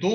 2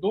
2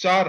4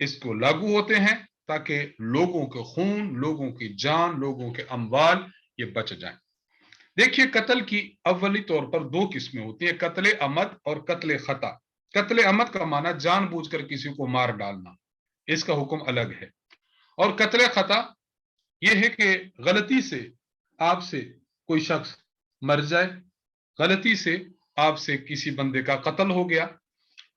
اس کو لاگو ہوتے ہیں تاکہ لوگوں کے خون، لوگوں کی جان، لوگوں کے اموال یہ بچ جائیں۔ دیکھیے قتل کی اولی طور پر دو قسمیں ہوتی ہیں، قتل عمد اور قتل خطا۔ قتل عمد کا معنی جان بوجھ کر کسی کو مار ڈالنا، اس کا حکم الگ ہے، اور قتل خطا یہ ہے کہ غلطی سے آپ سے کوئی شخص مر جائے، غلطی سے آپ سے کسی بندے کا قتل ہو گیا۔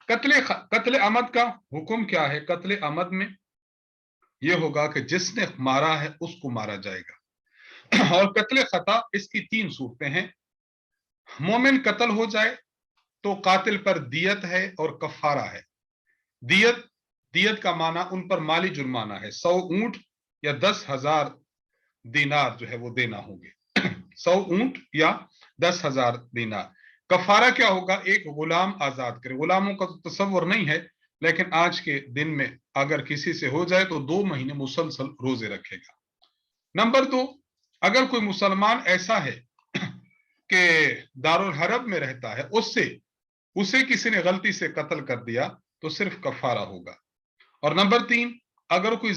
قتل عمد کا حکم کیا ہے؟ قتل عمد میں یہ ہوگا کہ جس نے مارا ہے اس کو مارا جائے گا، اور قتل خطا اس کی تین صورتیں ہیں۔ مومن قتل ہو جائے تو قاتل پر دیت ہے اور کفارہ ہے۔ دیت کا معنی ان پر مالی جرمانہ ہے، 100 اونٹ یا 10,000 دینار جو ہے وہ دینا ہوں گے، 100 اونٹ یا 10,000 دینار۔ کفارہ کیا ہوگا؟ ایک غلام آزاد کرے۔ غلاموں کا تو تصور نہیں ہے، لیکن آج کے دن میں اگر کسی سے ہو جائے تو 2 مہینے مسلسل روزے رکھے گا۔ نمبر 2، اگر کوئی مسلمان ایسا ہے کہ دارالحرب میں رہتا ہے، اسے کسی نے غلطی سے قتل کر دیا تو صرف کفارہ ہوگا۔ اور نمبر 3، اگر کوئی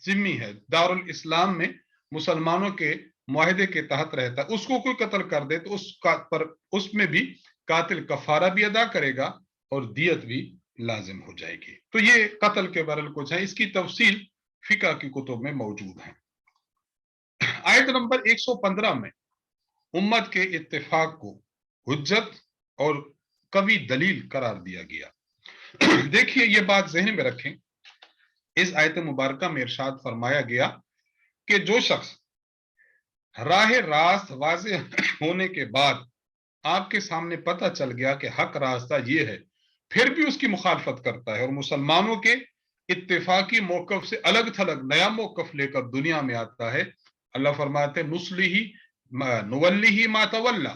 ذمی ہے دارالاسلام میں مسلمانوں کے معاہدے کے تحت رہتا ہے، اس کو کوئی قتل کر دے تو اس میں بھی قاتل کفارہ بھی ادا کرے گا اور دیت بھی لازم ہو جائے گی۔ تو یہ قتل کے بارے کچھ ہے، اس کی تفصیل فقہ کی کتب میں موجود ہے۔ آیت نمبر 115 میں امت کے اتفاق کو حجت اور قوی دلیل قرار دیا گیا۔ دیکھیے یہ بات ذہن میں رکھیں، اس آیت مبارکہ میں ارشاد فرمایا گیا کہ جو شخص راہ راست واضح ہونے کے بعد آپ کے سامنے پتہ چل گیا کہ حق راستہ یہ ہے، پھر بھی اس کی مخالفت کرتا ہے اور مسلمانوں کے اتفاقی موقف سے الگ تھلگ نیا موقف لے کر دنیا میں آتا ہے، اللہ فرماتے نولیہ ما تولی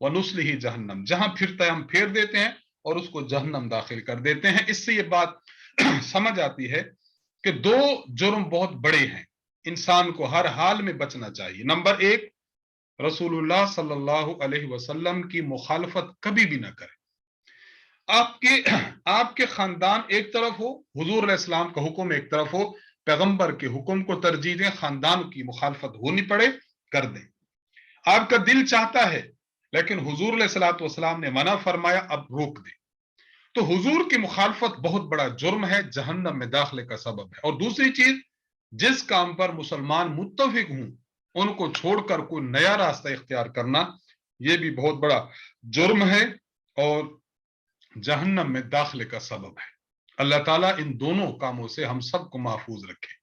ونصلہ جہنم، جہاں پھرتا ہے ہم پھیر دیتے ہیں اور اس کو جہنم داخل کر دیتے ہیں۔ اس سے یہ بات سمجھ آتی ہے کہ دو جرم بہت بڑے ہیں، انسان کو ہر حال میں بچنا چاہیے۔ نمبر 1، رسول اللہ صلی اللہ علیہ وسلم کی مخالفت کبھی بھی نہ کرے۔ آپ کے خاندان ایک طرف ہو، حضور علیہ السلام کا حکم ایک طرف ہو، پیغمبر کے حکم کو ترجیح دیں، خاندان کی مخالفت ہونی پڑے کر دیں۔ آپ کا دل چاہتا ہے لیکن حضور علیہ السلام نے منع فرمایا، اب روک دیں۔ تو حضور کی مخالفت بہت بڑا جرم ہے، جہنم میں داخلے کا سبب ہے۔ اور دوسری چیز، جس کام پر مسلمان متفق ہوں ان کو چھوڑ کر کوئی نیا راستہ اختیار کرنا، یہ بھی بہت بڑا جرم ہے اور جہنم میں داخلے کا سبب ہے۔ اللہ تعالیٰ ان دونوں کاموں سے ہم سب کو محفوظ رکھے۔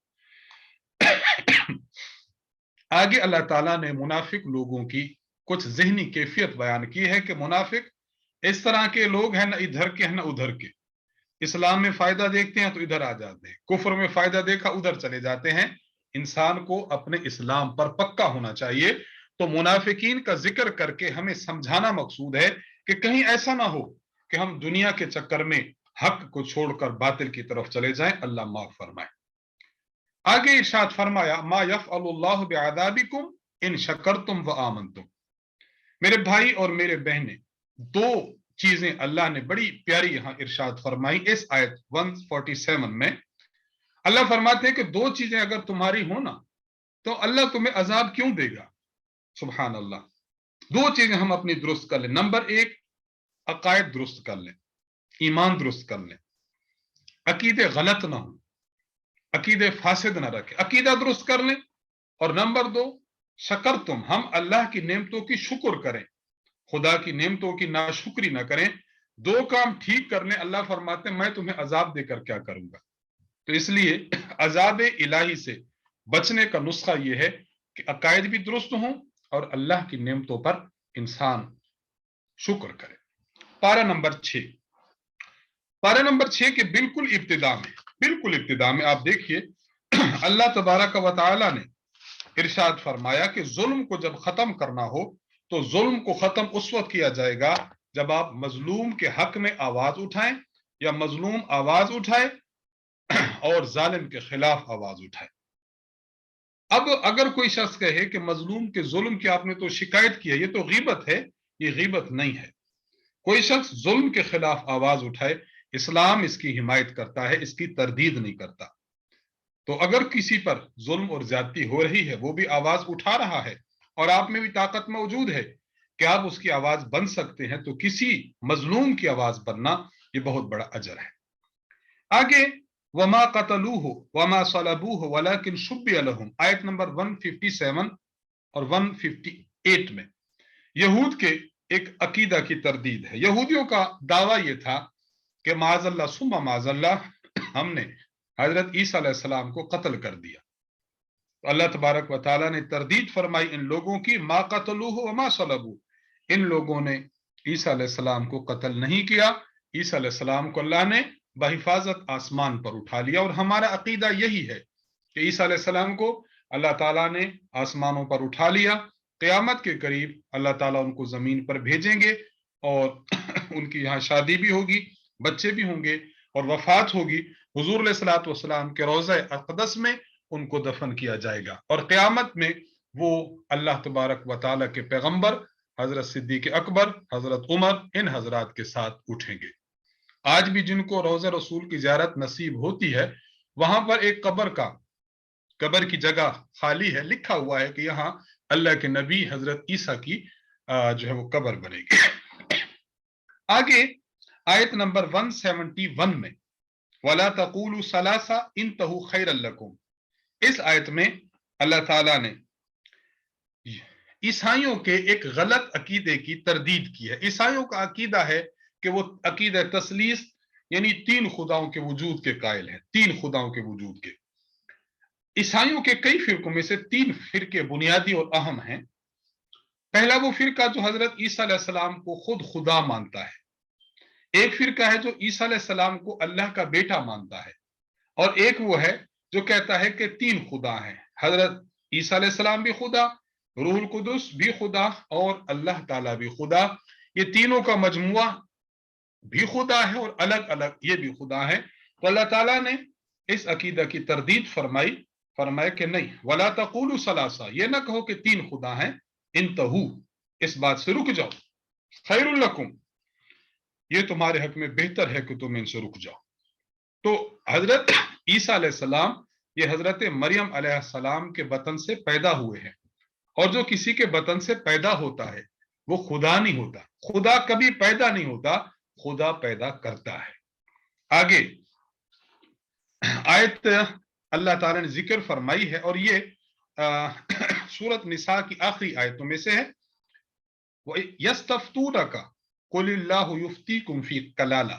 آگے اللہ تعالیٰ نے منافق لوگوں کی کچھ ذہنی کیفیت بیان کی ہے کہ منافق اس طرح کے لوگ ہیں، نہ ادھر کے ہیں نہ ادھر کے، اسلام میں فائدہ دیکھتے ہیں تو ادھر آ جاتے ہیں، کفر میں فائدہ دیکھا ادھر چلے جاتے ہیں۔ انسان کو اپنے اسلام پر پکا ہونا چاہیے۔ تو منافقین کا ذکر کر کے ہمیں سمجھانا مقصود ہے کہ کہیں ایسا نہ ہو کہ ہم دنیا کے چکر میں حق کو چھوڑ کر باطل کی طرف چلے جائیں، اللہ معاف فرمائے۔ آگے ارشاد فرمایا، ما یفعل اللہ بعذابکم ان شکرتم وآمنتم۔ میرے بھائی اور میرے بہنیں، دو چیزیں اللہ نے بڑی پیاری یہاں ارشاد فرمائی اس آیت 147 میں۔ اللہ فرماتے ہیں کہ دو چیزیں اگر تمہاری ہو نا تو اللہ تمہیں عذاب کیوں دے گا؟ سبحان اللہ۔ دو چیزیں ہم اپنی درست کر لیں۔ نمبر 1، عقائد درست کر لیں، ایمان درست کر لیں، عقیدے غلط نہ ہوں، عقیدے فاسد نہ رکھیں، عقیدہ درست کر لیں۔ اور نمبر 2، شکرتم، ہم اللہ کی نعمتوں کی شکر کریں، خدا کی نعمتوں کی ناشکری نہ کریں۔ دو کام ٹھیک کر لیں، اللہ فرماتے ہیں میں تمہیں عذاب دے کر کیا کروں گا۔ تو اس لیے عذاب الہی سے بچنے کا نسخہ یہ ہے کہ عقائد بھی درست ہوں اور اللہ کی نعمتوں پر انسان شکر کرے۔ پارہ نمبر 6 کے بالکل ابتدا میں آپ دیکھیے اللہ تبارک و تعالی نے ارشاد فرمایا کہ ظلم کو جب ختم کرنا ہو تو ظلم کو ختم اس وقت کیا جائے گا جب آپ مظلوم کے حق میں آواز اٹھائیں یا مظلوم آواز اٹھائے اور ظالم کے خلاف آواز اٹھائے۔ اب اگر کوئی شخص کہے کہ مظلوم کے ظلم کی آپ نے تو شکایت کی ہے، یہ تو غیبت ہے، یہ غیبت نہیں ہے۔ کوئی شخص ظلم کے خلاف آواز اٹھائے، اسلام اس کی حمایت کرتا ہے، اس کی تردید نہیں کرتا۔ تو اگر کسی پر ظلم اور زیادتی ہو رہی ہے، وہ بھی آواز اٹھا رہا ہے اور آپ میں بھی طاقت موجود ہے کہ آپ اس کی آواز بن سکتے ہیں، تو کسی مظلوم کی آواز بننا یہ بہت بڑا اجر ہے۔ آگے وما قتلوہ وما صلبوہ ولکن شبہ لہم، آیت نمبر 157 اور 158 میں یہود کے ایک عقیدہ کی تردید ہے۔ یہودیوں کا دعویٰ یہ تھا کہ معاذ اللہ ثم معاذ اللہ ہم نے حضرت عیسیٰ علیہ السلام کو قتل کر دیا۔ تو اللہ تبارک و تعالیٰ نے تردید فرمائی ان لوگوں کی، ما قتلوہ وما صلبوہ، ان لوگوں نے عیسیٰ علیہ السلام کو قتل نہیں کیا، عیسیٰ علیہ السلام کو اللہ نے بحفاظت آسمان پر اٹھا لیا۔ اور ہمارا عقیدہ یہی ہے کہ عیسیٰ علیہ السلام کو اللہ تعالیٰ نے آسمانوں پر اٹھا لیا، قیامت کے قریب اللہ تعالیٰ ان کو زمین پر بھیجیں گے اور ان کی یہاں شادی بھی ہوگی، بچے بھی ہوں گے اور وفات ہوگی، حضور علیہ الصلوۃ والسلام کے روضہ اقدس میں ان کو دفن کیا جائے گا، اور قیامت میں وہ اللہ تبارک و تعالیٰ کے پیغمبر حضرت صدیق اکبر، حضرت عمر، ان حضرات کے ساتھ اٹھیں گے۔ آج بھی جن کو روضہ رسول کی زیارت نصیب ہوتی ہے، وہاں پر ایک قبر کی جگہ خالی ہے، لکھا ہوا ہے کہ یہاں اللہ کے نبی حضرت عیسیٰ کی جو ہے وہ قبر بنے گی۔ آگے آیت نمبر 171 میں وَلَا تَقُولُوا ثَلَاثَ إِنْتَهُ خَيْرًا لَكُمْ، اس آیت میں اللہ تعالیٰ نے عیسائیوں کے ایک غلط عقیدے کی تردید کی ہے۔ عیسائیوں کا عقیدہ ہے کہ وہ عقیدہ تثلیث یعنی تین خداؤں کے وجود کے قائل ہیں، تین خداؤں کے وجود کے۔ عیسائیوں کے کئی فرقوں میں سے تین فرقے بنیادی اور اہم ہیں۔ پہلا وہ فرقہ جو حضرت عیسیٰ علیہ السلام کو خود خدا مانتا ہے، ایک فرقہ ہے جو عیسیٰ علیہ السلام کو اللہ کا بیٹا مانتا ہے، اور ایک وہ ہے جو کہتا ہے کہ تین خدا ہیں، حضرت عیسیٰ علیہ السلام بھی خدا، روح القدس بھی خدا اور اللہ تعالیٰ بھی خدا۔ یہ تینوں کا مجموعہ بھی خدا ہے اور الگ الگ یہ بھی خدا ہے۔ تو اللہ تعالیٰ نے اس عقیدہ کی تردید فرمایا کہ نہیں، وَلَا تَقُولُوا ثَلَاثَ، یہ نہ کہو کہ تین خدا ہیں، انتہو، اس بات سے رک جاؤ، خیر لکم، یہ تمہارے حق میں بہتر ہے کہ تم ان سے رک جاؤ۔ تو حضرت عیسیٰ علیہ السلام یہ حضرت مریم علیہ السلام کے بطن سے پیدا ہوئے ہیں، اور جو کسی کے بطن سے پیدا ہوتا ہے وہ خدا نہیں ہوتا، خدا کبھی پیدا نہیں ہوتا، خدا پیدا کرتا ہے۔ آگے آیت اللہ تعالیٰ نے ذکر فرمائی ہے، اور یہ سورۃ نساء کی آخری آیتوں میں سے ہے، یستفتونک قل اللہ یفتیکم فی کلالہ،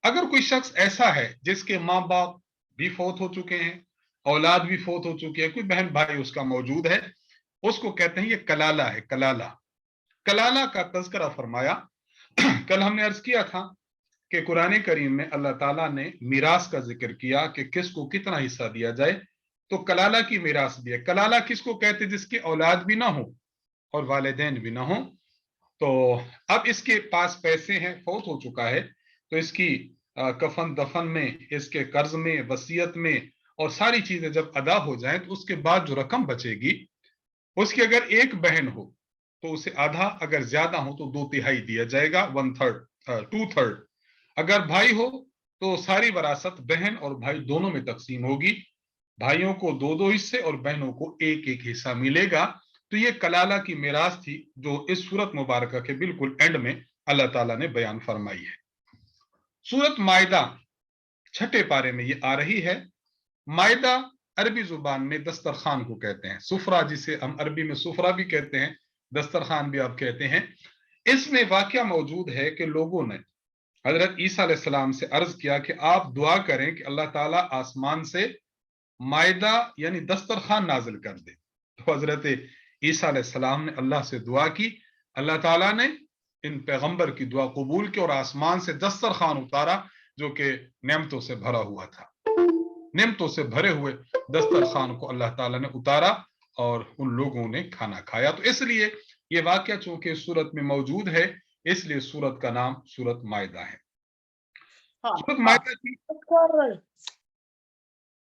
اگر کوئی شخص ایسا ہے جس کے ماں باپ بھی فوت ہو چکے ہیں، اولاد بھی فوت ہو چکی ہے، کوئی بہن بھائی اس کا موجود ہے، اس کو کہتے ہیں یہ کلالہ ہے۔ کلالہ کا تذکرہ فرمایا۔ کل ہم نے عرض کیا تھا کہ قرآن کریم میں اللہ تعالیٰ نے میراث کا ذکر کیا کہ کس کو کتنا حصہ دیا جائے، تو کلالہ کی میراث بھی ہے۔ کلالہ کس کو کہتے جس کی اولاد بھی نہ ہو اور والدین بھی نہ ہوں، تو اب اس کے پاس پیسے ہیں، فوت ہو چکا ہے، تو اس کی کفن دفن میں، اس کے قرض میں، وصیت میں، اور ساری چیزیں جب ادا ہو جائیں تو اس کے بعد جو رقم بچے گی، اس کی اگر ایک بہن ہو تو اسے آدھا، اگر زیادہ ہو تو 2/3 دیا جائے گا، 2/3۔ اگر بھائی ہو تو ساری وراثت بہن اور بھائی دونوں میں تقسیم ہوگی، بھائیوں کو 2 حصے اور بہنوں کو 1 حصہ ملے گا۔ تو یہ کلالہ کی میراث تھی جو اس سورت مبارکہ کے بالکل اینڈ میں اللہ تعالیٰ نے بیان فرمائی ہے۔ سورت مائدہ 6 پارے میں یہ آ رہی ہے۔ مائدہ عربی زبان میں دسترخوان کو کہتے ہیں، سفرہ جسے ہم عربی میں سفرہ بھی کہتے ہیں، دسترخوان بھی آپ کہتے ہیں۔ اس میں واقعہ موجود ہے کہ لوگوں نے حضرت عیسیٰ علیہ السلام سے عرض کیا کہ آپ دعا کریں کہ اللہ تعالیٰ آسمان سے مائدہ یعنی دسترخوان نازل کر دے۔ تو حضرت عیسیٰ علیہ السلام نے اللہ سے دعا کی، اللہ تعالیٰ نے ان پیغمبر کی دعا قبول کی اور آسمان سے دسترخوان اتارا جو کہ نعمتوں سے بھرا ہوا تھا۔ نعمتوں سے بھرے ہوئے دسترخوان کو اللہ تعالیٰ نے اتارا اور ان لوگوں نے کھانا کھایا۔ تو اس لیے یہ واقعہ چونکہ سورت میں موجود ہے، اس لیے سورت کا نام سورت مائدہ ہے۔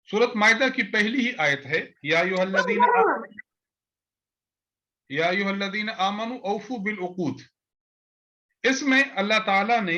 سورت مائدہ کی پہلی ہی آیت ہے، یا ایھا الذین آمنوا اوفوا بالعقود۔ اس میں اللہ تعالیٰ نے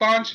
5,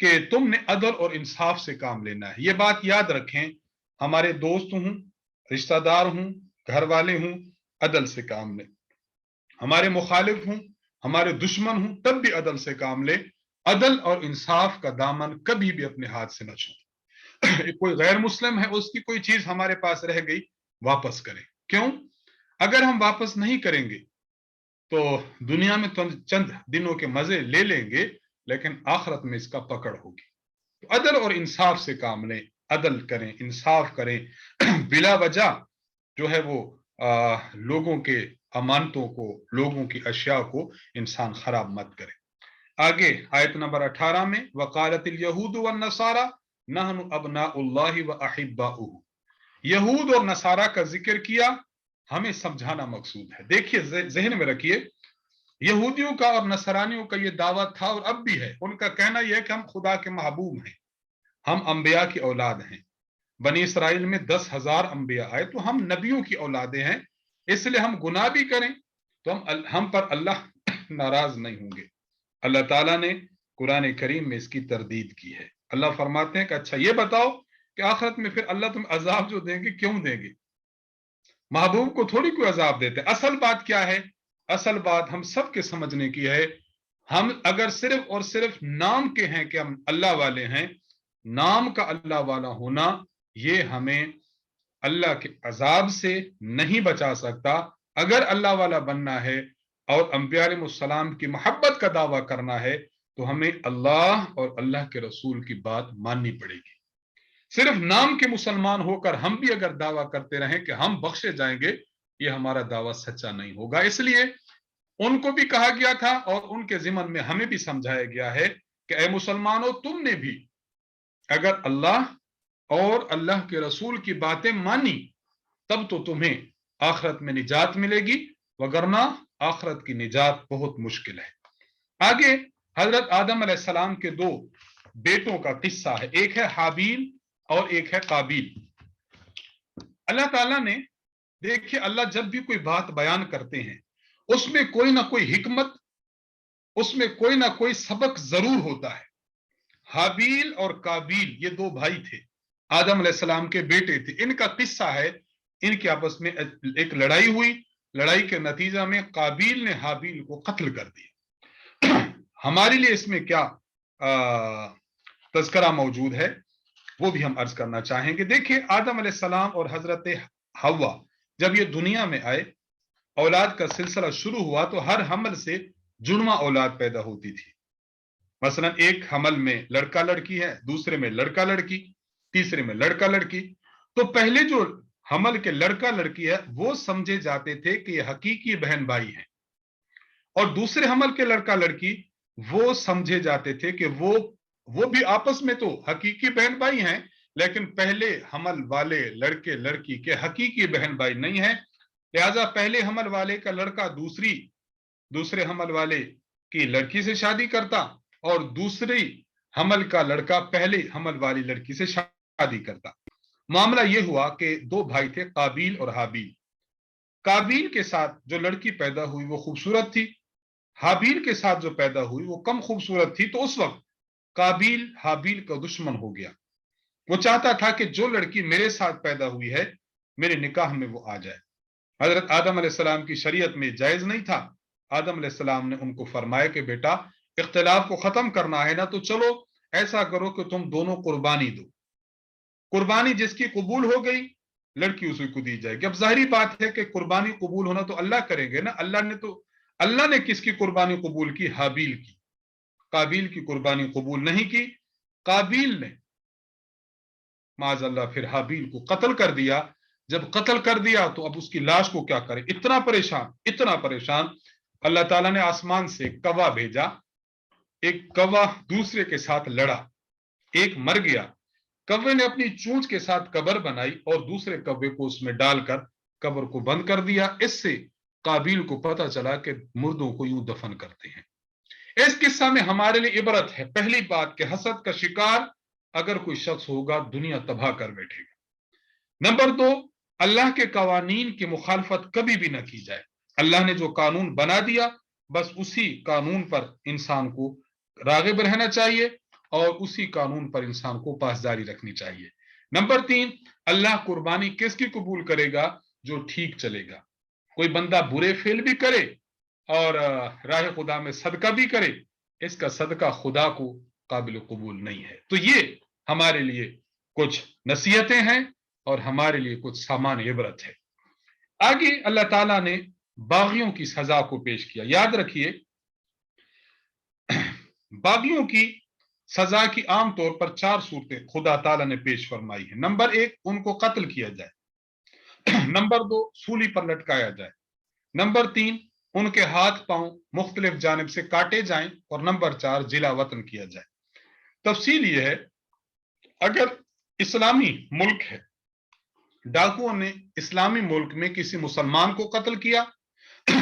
کہ تم نے عدل اور انصاف سے کام لینا ہے. یہ بات یاد رکھیں, ہمارے دوست ہوں, رشتہ دار ہوں, گھر والے ہوں, عدل سے کام لیں. ہمارے مخالف ہوں, ہمارے دشمن ہوں, تب بھی عدل سے کام لیں. عدل اور انصاف کا دامن کبھی بھی اپنے ہاتھ سے نہ چھوڑیں. کوئی غیر مسلم ہے, اس کی کوئی چیز ہمارے پاس رہ گئی, واپس کریں. کیوں؟ اگر ہم واپس نہیں کریں گے تو دنیا میں تو چند دنوں کے مزے لے لیں گے, لیکن آخرت میں اس کا پکڑ ہوگی. تو عدل اور انصاف سے کام لیں, عدل کریں, انصاف کریں. بلا وجہ جو ہے وہ لوگوں کے امانتوں کو, لوگوں کی اشیاء کو انسان خراب مت کرے. آگے آیت نمبر 18 میں وقالت الیہود والنصارى نحن ابناء اللہ واحباؤہ. یہود اور نصارہ کا ذکر کیا, ہمیں سمجھانا مقصود ہے. دیکھیے, ذہن میں رکھیے, یہودیوں کا اور نصرانیوں کا یہ دعویٰ تھا اور اب بھی ہے. ان کا کہنا یہ ہے کہ ہم خدا کے محبوب ہیں, ہم انبیاء کی اولاد ہیں. بنی اسرائیل میں 10,000 انبیاء آئے تو ہم نبیوں کی اولادیں ہیں, اس لیے ہم گناہ بھی کریں تو ہم پر اللہ ناراض نہیں ہوں گے. اللہ تعالیٰ نے قرآن کریم میں اس کی تردید کی ہے. اللہ فرماتے ہیں کہ اچھا یہ بتاؤ کہ آخرت میں پھر اللہ تم عذاب جو دیں گے کیوں دیں گے؟ محبوب کو تھوڑی کوئی عذاب دیتے. اصل بات کیا ہے؟ اصل بات ہم سب کے سمجھنے کی ہے. ہم اگر صرف اور صرف نام کے ہیں کہ ہم اللہ والے ہیں, نام کا اللہ والا ہونا یہ ہمیں اللہ کے عذاب سے نہیں بچا سکتا. اگر اللہ والا بننا ہے اور انبیاء علیہ السلام کی محبت کا دعویٰ کرنا ہے تو ہمیں اللہ اور اللہ کے رسول کی بات ماننی پڑے گی. صرف نام کے مسلمان ہو کر ہم بھی اگر دعویٰ کرتے رہیں کہ ہم بخشے جائیں گے, یہ ہمارا دعویٰ سچا نہیں ہوگا. اس لیے ان کو بھی کہا گیا تھا اور ان کے ضمن میں ہمیں بھی سمجھایا گیا ہے کہ اے مسلمانوں, تم نے بھی اگر اللہ اور اللہ کے رسول کی باتیں مانی تب تو تمہیں آخرت میں نجات ملے گی, وگرنہ آخرت کی نجات بہت مشکل ہے. آگے حضرت آدم علیہ السلام کے 2 بیٹوں کا قصہ ہے, ایک ہے حابیل اور ایک ہے قابیل. اللہ تعالیٰ نے, دیکھیں, اللہ جب بھی کوئی بات بیان کرتے ہیں اس میں کوئی نہ کوئی حکمت, اس میں کوئی نہ کوئی سبق ضرور ہوتا ہے. حابیل اور قابیل یہ 2 بھائی تھے, آدم علیہ السلام کے بیٹے تھے. ان کا قصہ ہے, ان کے آپس میں ایک لڑائی ہوئی, لڑائی کے نتیجہ میں قابیل نے حابیل کو قتل کر دیا. ہمارے لیے اس میں کیا تذکرہ موجود ہے وہ بھی ہم عرض کرنا چاہیں گے. دیکھیں, آدم علیہ السلام اور حضرت حوا جب یہ دنیا میں آئے, اولاد کا سلسلہ شروع ہوا تو ہر حمل سے جڑواں اولاد پیدا ہوتی تھی. مثلا ایک حمل میں لڑکا لڑکی ہے, دوسرے میں لڑکا لڑکی, تیسرے میں لڑکا لڑکی. تو پہلے جو حمل کے لڑکا لڑکی ہے وہ سمجھے جاتے تھے کہ یہ حقیقی بہن بھائی ہیں, اور دوسرے حمل کے لڑکا لڑکی وہ سمجھے جاتے تھے کہ وہ بھی آپس میں تو حقیقی بہن بھائی ہیں, لیکن پہلے حمل والے لڑکے لڑکی کے حقیقی بہن بھائی نہیں ہیں. لہذا پہلے حمل والے کا لڑکا دوسرے حمل والے کی لڑکی سے شادی کرتا, اور دوسری حمل کا لڑکا پہلے حمل والی لڑکی سے شادی کرتا. معاملہ یہ ہوا کہ 2 بھائی تھے, قابیل اور حابیل. قابیل کے ساتھ جو لڑکی پیدا ہوئی وہ خوبصورت تھی, حابیل کے ساتھ جو پیدا ہوئی وہ کم خوبصورت تھی. تو اس وقت قابیل حابیل کا دشمن ہو گیا. وہ چاہتا تھا کہ جو لڑکی میرے ساتھ پیدا ہوئی ہے میرے نکاح میں وہ آ جائے. حضرت آدم علیہ السلام کی شریعت میں جائز نہیں تھا. آدم علیہ السلام نے ان کو فرمایا کہ بیٹا, اختلاف کو ختم کرنا ہے نا, تو چلو ایسا کرو کہ تم دونوں قربانی دو. قربانی جس کی قبول ہو گئی لڑکی اسی کو دی جائے گی. اب ظاہری بات ہے کہ قربانی قبول ہونا تو اللہ کریں گے نا. اللہ نے کس کی قربانی قبول کی؟ حابیل کی. قابیل کی قربانی قبول نہیں کی. قابیل نے معاذ اللہ پھر حابیل کو قتل کر دیا. جب قتل کر دیا تو اب اس کی لاش کو کیا کرے, اتنا پریشان. اللہ تعالیٰ نے آسمان سے کوا بھیجا, ایک کوا دوسرے کے ساتھ لڑا, ایک مر گیا. کوے نے اپنی چونچ کے ساتھ قبر بنائی اور دوسرے کوے کو اس میں ڈال کر قبر کو بند کر دیا. اس سے قابیل کو پتا چلا کہ مردوں کو یوں دفن کرتے ہیں. اس قصہ میں ہمارے لیے عبرت ہے. پہلی بات کہ حسد کا شکار اگر کوئی شخص ہوگا دنیا تباہ کر بیٹھے گا. نمبر 2, اللہ کے قوانین کی مخالفت کبھی بھی نہ کی جائے. اللہ نے جو قانون بنا دیا بس اسی قانون پر انسان کو راغب رہنا چاہیے, اور اسی قانون پر انسان کو پاسداری رکھنی چاہیے۔ نمبر 3، اللہ قربانی کس کی قبول کرے گا؟ جو ٹھیک چلے گا۔ کوئی بندہ برے فعل بھی کرے اور راہ خدا میں صدقہ بھی کرے، اس کا صدقہ خدا کو قابل قبول نہیں ہے۔ تو یہ ہمارے لیے کچھ نصیحتیں ہیں اور ہمارے لیے کچھ سامان عبرت ہے۔ آگے اللہ تعالیٰ نے باغیوں کی سزا کو پیش کیا۔ یاد رکھیے، باغیوں کی سزا کی عام طور پر 4 صورتیں خدا تعالیٰ نے پیش فرمائی ہیں۔ نمبر 1، ان کو قتل کیا جائے۔ نمبر 2، سولی پر لٹکایا جائے۔ نمبر 3، ان کے ہاتھ پاؤں مختلف جانب سے کاٹے جائیں، اور نمبر 4، جلا وطن کیا جائے۔ تفصیل یہ ہے، اگر اسلامی ملک ہے، ڈاکوؤں نے اسلامی ملک میں کسی مسلمان کو قتل کیا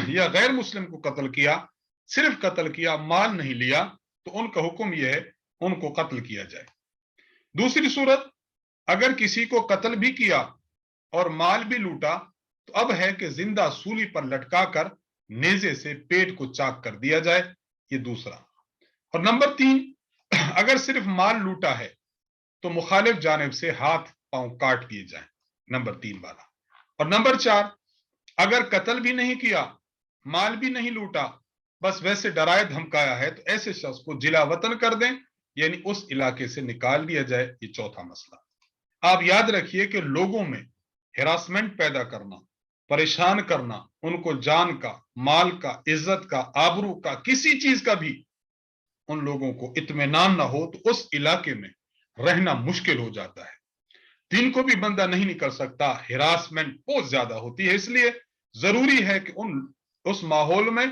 یا غیر مسلم کو قتل کیا، صرف قتل کیا، مال نہیں لیا، تو ان کا حکم یہ ہے ان کو قتل کیا جائے۔ دوسری صورت، اگر کسی کو قتل بھی کیا اور مال بھی لوٹا، تو اب ہے کہ زندہ سولی پر لٹکا کر نیزے سے پیٹ کو چاک کر دیا جائے، یہ دوسرا۔ اور نمبر 3، اگر صرف مال لوٹا ہے تو مخالف جانب سے ہاتھ پاؤں کاٹ دیے جائیں، نمبر 3 والا۔ اور نمبر 4، اگر قتل بھی نہیں کیا، مال بھی نہیں لوٹا، بس ویسے ڈرایا دھمکایا ہے، تو ایسے شخص کو جلا وطن کر دیں، یعنی اس علاقے سے نکال دیا جائے، یہ چوتھا مسئلہ۔ آپ یاد رکھیے کہ لوگوں میں ہراسمنٹ پیدا کرنا، پریشان کرنا، ان کو جان کا، مال کا، عزت کا، آبرو کا، کسی چیز کا بھی ان لوگوں کو اطمینان نہ ہو، تو اس علاقے میں رہنا مشکل ہو جاتا ہے۔ دن کو بھی بندہ نہیں نکل سکتا، ہراسمنٹ بہت زیادہ ہوتی ہے۔ اس لیے ضروری ہے کہ اس ماحول میں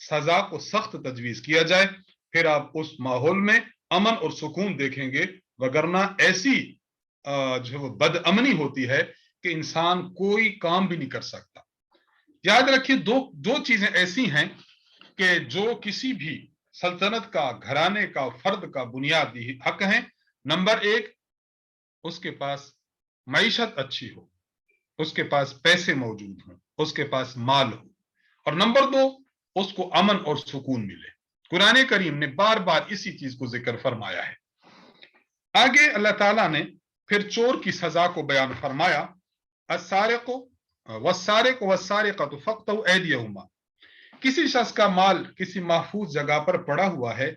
سزا کو سخت تجویز کیا جائے، پھر آپ اس ماحول میں امن اور سکون دیکھیں گے، وگرنہ ایسی جو بد امنی ہوتی ہے کہ انسان کوئی کام بھی نہیں کر سکتا۔ یاد رکھیے، دو چیزیں ایسی ہیں کہ جو کسی بھی سلطنت کا، گھرانے کا، فرد کا بنیادی حق ہیں۔ نمبر 1، اس کے پاس معیشت اچھی ہو، اس کے پاس پیسے موجود ہوں، اس کے پاس مال ہو، اور نمبر 2، اس کو امن اور سکون ملے۔ قرآن کریم نے بار بار اسی چیز کو ذکر فرمایا ہے۔ آگے اللہ تعالیٰ نے پھر چور کی سزا کو بیان فرمایا، السارق والسارق والسارقۃ فاقطعوا ایدیہما۔ کسی شخص کا مال کسی محفوظ جگہ پر پڑا ہوا ہے،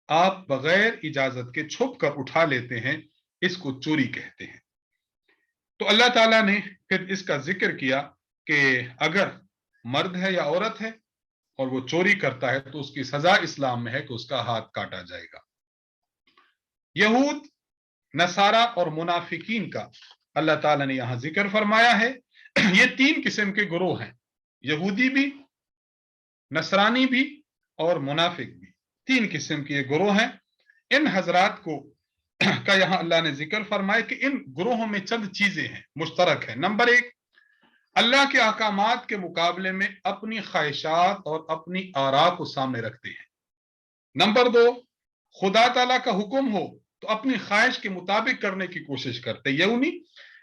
آپ بغیر اجازت کے چھپ کر اٹھا لیتے ہیں، اس کو چوری کہتے ہیں۔ تو اللہ تعالیٰ نے پھر اس کا ذکر کیا کہ اگر مرد ہے یا عورت ہے اور وہ چوری کرتا ہے تو اس کی سزا اسلام میں ہے کہ اس کا ہاتھ کاٹا جائے گا۔ یہود، نصارہ اور منافقین کا اللہ تعالیٰ نے یہاں ذکر فرمایا ہے۔ یہ 3 قسم کے گروہ ہیں، یہودی بھی، نصرانی بھی اور منافق بھی، 3 قسم کے یہ گروہ ہیں۔ ان حضرات کا یہاں اللہ نے ذکر فرمایا کہ ان گروہوں میں چند چیزیں ہیں، مشترک ہیں۔ نمبر 1، اللہ کے احکامات کے مقابلے میں اپنی خواہشات اور اپنی آراء کو سامنے رکھتے ہیں۔ نمبر 2، خدا تعالیٰ کا حکم ہو تو اپنی خواہش کے مطابق کرنے کی کوشش کرتے ہیں،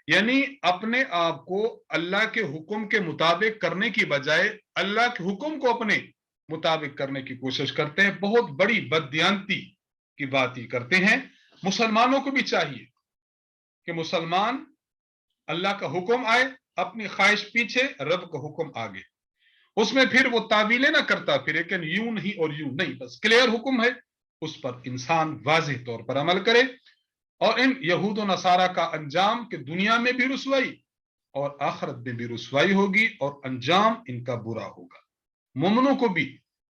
یعنی اپنے آپ کو اللہ کے حکم کے مطابق کرنے کی بجائے اللہ کے حکم کو اپنے مطابق کرنے کی کوشش کرتے ہیں۔ بہت بڑی بددیانتی کی بات ہی کرتے ہیں۔ مسلمانوں کو بھی چاہیے کہ مسلمان اللہ کا حکم آئے، اپنی خواہش پیچھے، رب کا حکم آگے، اس میں پھر وہ تعویلیں نہ کرتا پھرے کہ یوں نہیں اور یوں نہیں، بس کلیئر حکم ہے، اس پر انسان واضح طور پر عمل کرے۔ اور ان یہود و نصارہ کا انجام کہ دنیا میں بھی رسوائی اور آخرت میں بھی رسوائی ہوگی، اور انجام ان کا برا ہوگا۔ مومنوں کو بھی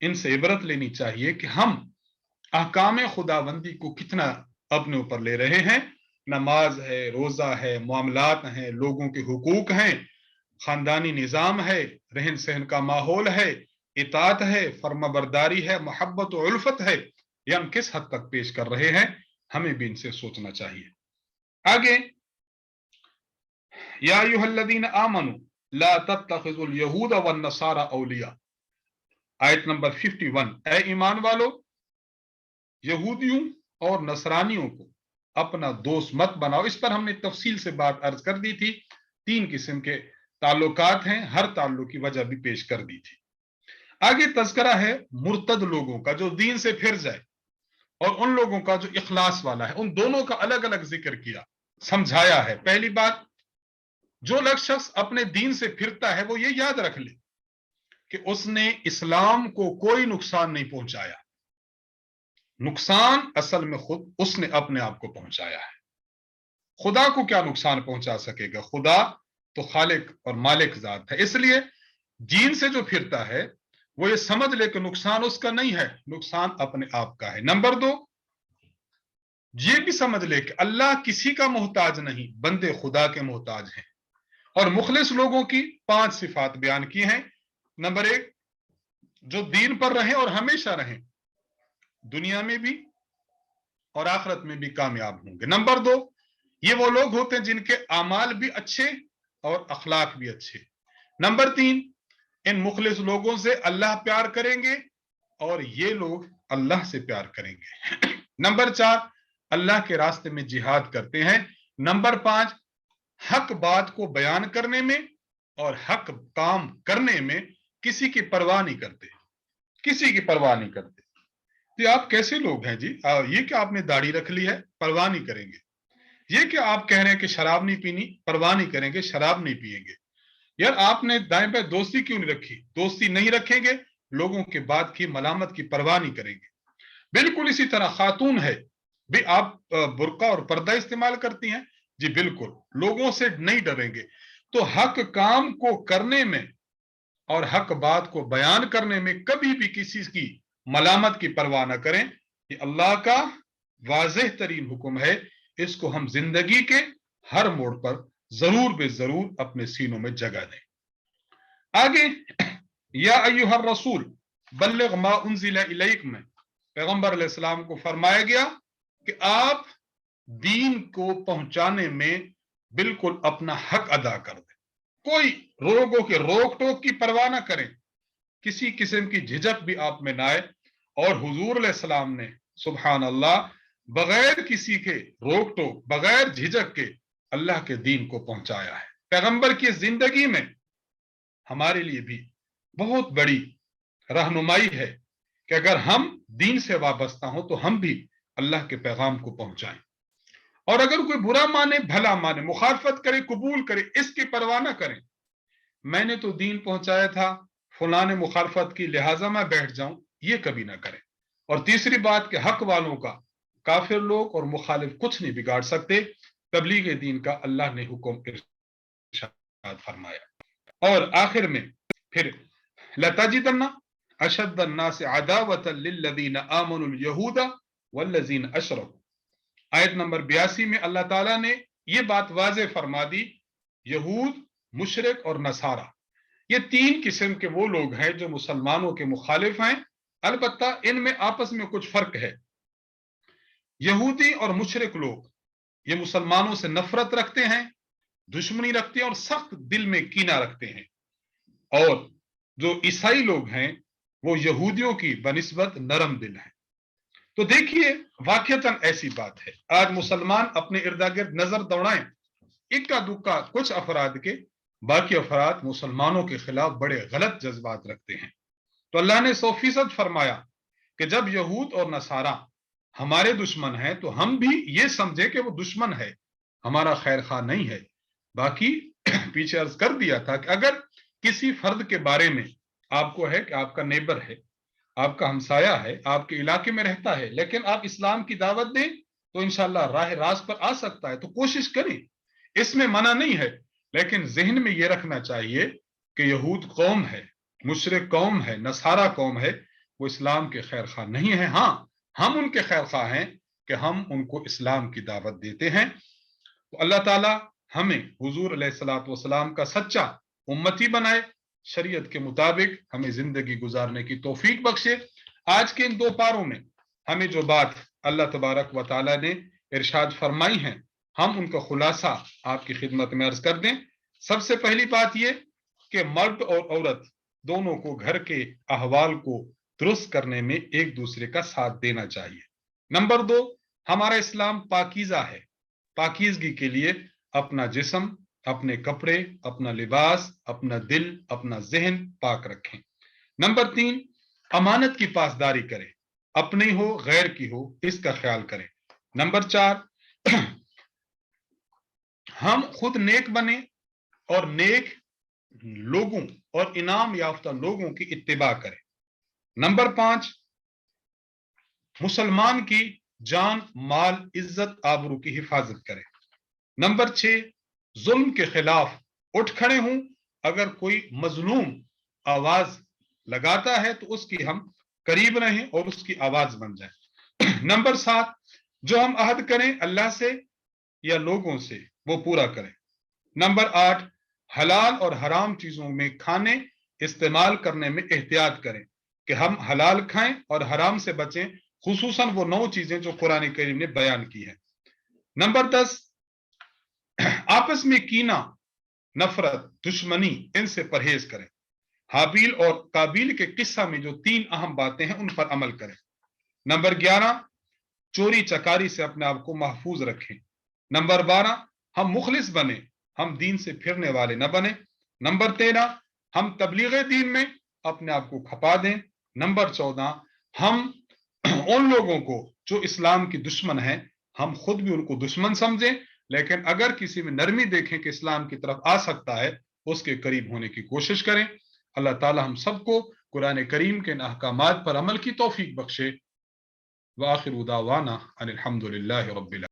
ان سے عبرت لینی چاہیے کہ ہم احکام خداوندی کو کتنا اپنے اوپر لے رہے ہیں۔ نماز ہے، روزہ ہے، معاملات ہیں، لوگوں کے حقوق ہیں، خاندانی نظام ہے، رہن سہن کا ماحول ہے، اطاعت ہے، فرما برداری ہے، محبت و الفت ہے، یہ ہم کس حد تک پیش کر رہے ہیں، ہمیں بھی ان سے سوچنا چاہیے۔ آگے، یا ایھا الذین آمنوا لا تتخذوا الیہود والنصارى اولیاء، آیت نمبر 51، اے ایمان والو، یہودیوں اور نصرانیوں کو اپنا دوست مت بناؤ۔ اس پر ہم نے تفصیل سے بات عرض کر دی تھی، 3 قسم کے تعلقات ہیں، ہر تعلق کی وجہ بھی پیش کر دی تھی۔ آگے تذکرہ ہے مرتد لوگوں کا جو دین سے پھر جائے اور ان لوگوں کا جو اخلاص والا ہے، ان دونوں کا الگ الگ ذکر کیا، سمجھایا ہے۔ پہلی بات، جو شخص اپنے دین سے پھرتا ہے وہ یہ یاد رکھ لے کہ اس نے اسلام کو کوئی نقصان نہیں پہنچایا، نقصان اصل میں خود اس نے اپنے آپ کو پہنچایا ہے۔ خدا کو کیا نقصان پہنچا سکے گا؟ خدا تو خالق اور مالک ذات ہے۔ اس لیے دین سے جو پھرتا ہے وہ یہ سمجھ لے کہ نقصان اس کا نہیں ہے، نقصان اپنے آپ کا ہے۔ نمبر دو، یہ بھی سمجھ لے کہ اللہ کسی کا محتاج نہیں، بندے خدا کے محتاج ہیں۔ اور مخلص لوگوں کی 5 صفات بیان کی ہیں۔ نمبر 1، جو دین پر رہیں اور ہمیشہ رہیں، دنیا میں بھی اور آخرت میں بھی کامیاب ہوں گے۔ نمبر 2، یہ وہ لوگ ہوتے ہیں جن کے اعمال بھی اچھے اور اخلاق بھی اچھے۔ نمبر 3، ان مخلص لوگوں سے اللہ پیار کریں گے اور یہ لوگ اللہ سے پیار کریں گے۔ نمبر 4، اللہ کے راستے میں جہاد کرتے ہیں۔ نمبر 5، حق بات کو بیان کرنے میں اور حق کام کرنے میں کسی کی پرواہ نہیں کرتے، کسی کی پرواہ نہیں کرتے۔ تو آپ کیسے لوگ ہیں جی؟ یہ کہ آپ نے داڑھی رکھ لی ہے، پرواہ نہیں کریں گے۔ یہ کہ آپ کہہ رہے ہیں کہ شراب نہیں پینی، پرواہ نہیں کریں گے، شراب نہیں پیئیں گے۔ یار آپ نے دائیں بائیں دوستی کیوں نہیں رکھی؟ دوستی نہیں رکھیں گے، لوگوں کے بات کی ملامت کی پرواہ نہیں کریں گے۔ بالکل اسی طرح خاتون ہے بھی، آپ برقع اور پردہ استعمال کرتی ہیں، جی بالکل، لوگوں سے نہیں ڈریں گے۔ تو حق کام کو کرنے میں اور حق بات کو بیان کرنے میں کبھی بھی کسی کی ملامت کی پرواہ نہ کریں۔ یہ اللہ کا واضح ترین حکم ہے، اس کو ہم زندگی کے ہر موڑ پر ضرور بے ضرور اپنے سینوں میں جگہ دیں۔ آگے، یا ایھا الرسول بلغ ما انزل الیک میں پیغمبر علیہ السلام کو فرمایا گیا کہ آپ دین کو پہنچانے میں بالکل اپنا حق ادا کر دیں، کوئی لوگوں کے روک ٹوک کی پرواہ نہ کریں، کسی قسم کی جھجک بھی آپ میں نہ آئے۔ اور حضور علیہ السلام نے سبحان اللہ بغیر کسی کے روک ٹوک، بغیر جھجک کے اللہ کے دین کو پہنچایا ہے۔ پیغمبر کی زندگی میں ہمارے لیے بھی بہت بڑی رہنمائی ہے کہ اگر ہم دین سے وابستہ ہوں تو ہم بھی اللہ کے پیغام کو پہنچائیں، اور اگر کوئی برا مانے بھلا مانے، مخالفت کرے قبول کرے، اس کی پرواہ نہ کریں۔ میں نے تو دین پہنچایا تھا، فلاں نے مخالفت کی لہٰذا میں بیٹھ جاؤں، یہ کبھی نہ کریں۔ اور تیسری بات کہ حق والوں کا کافر لوگ اور مخالف کچھ نہیں بگاڑ سکتے۔ تبلیغ دین کا اللہ نے حکم ارشاد فرمایا۔ اور آخر میں پھر لَتَجِدَنَّ أَشَدَّ النَّاسِ عَدَاوَةً لِلَّذِينَ آمَنُوا الْيَهُودَ وَالَّذِينَ أَشْرَكُوا۔ آیت نمبر 82 میں اللہ تعالیٰ نے یہ بات واضح فرما دی، یہود، مشرک اور نصارہ، یہ 3 قسم کے وہ لوگ ہیں جو مسلمانوں کے مخالف ہیں۔ البتہ ان میں آپس میں کچھ فرق ہے۔ یہودی اور مشرک لوگ یہ مسلمانوں سے نفرت رکھتے ہیں، دشمنی رکھتے ہیں اور سخت دل میں کینہ رکھتے ہیں۔ اور جو عیسائی لوگ ہیں وہ یہودیوں کی بنسبت نرم دل ہیں۔ تو دیکھیے واقعتاً ایسی بات ہے، آج مسلمان اپنے ارد گرد نظر دوڑائیں، اکا دکا کچھ افراد کے، باقی افراد مسلمانوں کے خلاف بڑے غلط جذبات رکھتے ہیں۔ تو اللہ نے 100% فرمایا کہ جب یہود اور نصارہ ہمارے دشمن ہیں تو ہم بھی یہ سمجھے کہ وہ دشمن ہے، ہمارا خیر خواہ نہیں ہے۔ باقی پیچھے عرض کر دیا تھا کہ اگر کسی فرد کے بارے میں آپ کو ہے کہ آپ کا نیبر ہے، آپ کا ہمسایہ ہے، آپ کے علاقے میں رہتا ہے، لیکن آپ اسلام کی دعوت دیں تو انشاءاللہ راہ راست پر آ سکتا ہے، تو کوشش کریں، اس میں منع نہیں ہے۔ لیکن ذہن میں یہ رکھنا چاہیے کہ یہود قوم ہے، مشرک قوم ہے، نصارہ قوم ہے، وہ اسلام کے خیر خواہ نہیں ہے۔ ہاں، ہم ان کے خیر خواہ ہیں کہ ہم ان کو اسلام کی دعوت دیتے ہیں۔ تو اللہ تعالیٰ ہمیں حضور علیہ الصلوۃ والسلام کا سچا امتی بنائے، شریعت کے مطابق ہمیں زندگی گزارنے کی توفیق بخشے۔ آج کے ان 2 پاروں میں ہمیں جو بات اللہ تبارک و تعالیٰ نے ارشاد فرمائی ہیں، ہم ان کا خلاصہ آپ کی خدمت میں عرض کر دیں۔ سب سے پہلی بات یہ کہ مرد اور عورت دونوں کو گھر کے احوال کو درست کرنے میں ایک دوسرے کا ساتھ دینا چاہیے۔ نمبر 2، ہمارا اسلام پاکیزہ ہے، پاکیزگی کے لیے اپنا جسم، اپنے کپڑے، اپنا لباس، اپنا دل، اپنا ذہن پاک رکھیں۔ نمبر 3، امانت کی پاسداری کریں، اپنی ہو غیر کی ہو، اس کا خیال کریں۔ نمبر 4، ہم خود نیک بنیں اور نیک لوگوں اور انعام یافتہ لوگوں کی اتباع کریں۔ نمبر 5، مسلمان کی جان، مال، عزت، آبرو کی حفاظت کریں۔ نمبر 6، ظلم کے خلاف اٹھ کھڑے ہوں، اگر کوئی مظلوم آواز لگاتا ہے تو اس کی ہم قریب رہیں اور اس کی آواز بن جائیں۔ نمبر 7، جو ہم عہد کریں اللہ سے یا لوگوں سے وہ پورا کریں۔ نمبر 8، حلال اور حرام چیزوں میں کھانے استعمال کرنے میں احتیاط کریں کہ ہم حلال کھائیں اور حرام سے بچیں، خصوصاً وہ 9 چیزیں جو قرآن کریم نے بیان کی ہیں۔ نمبر 10، آپس میں کینہ، نفرت، دشمنی، ان سے پرہیز کریں۔ حابیل اور قابیل کے قصہ میں جو 3 اہم باتیں ہیں ان پر عمل کریں۔ نمبر 11، چوری چکاری سے اپنے آپ کو محفوظ رکھیں۔ نمبر 12، ہم مخلص بنیں، ہم دین سے پھرنے والے نہ بنیں۔ نمبر 13، ہم تبلیغ دین میں اپنے آپ کو کھپا دیں۔ نمبر 14، ہم ان لوگوں کو جو اسلام کی دشمن ہیں ہم خود بھی ان کو دشمن سمجھیں، لیکن اگر کسی میں نرمی دیکھیں کہ اسلام کی طرف آ سکتا ہے اس کے قریب ہونے کی کوشش کریں۔ اللہ تعالی ہم سب کو قرآن کریم کے ان احکامات پر عمل کی توفیق بخشے۔ وآخر دعوانا ان الحمد للہ رب العالمین۔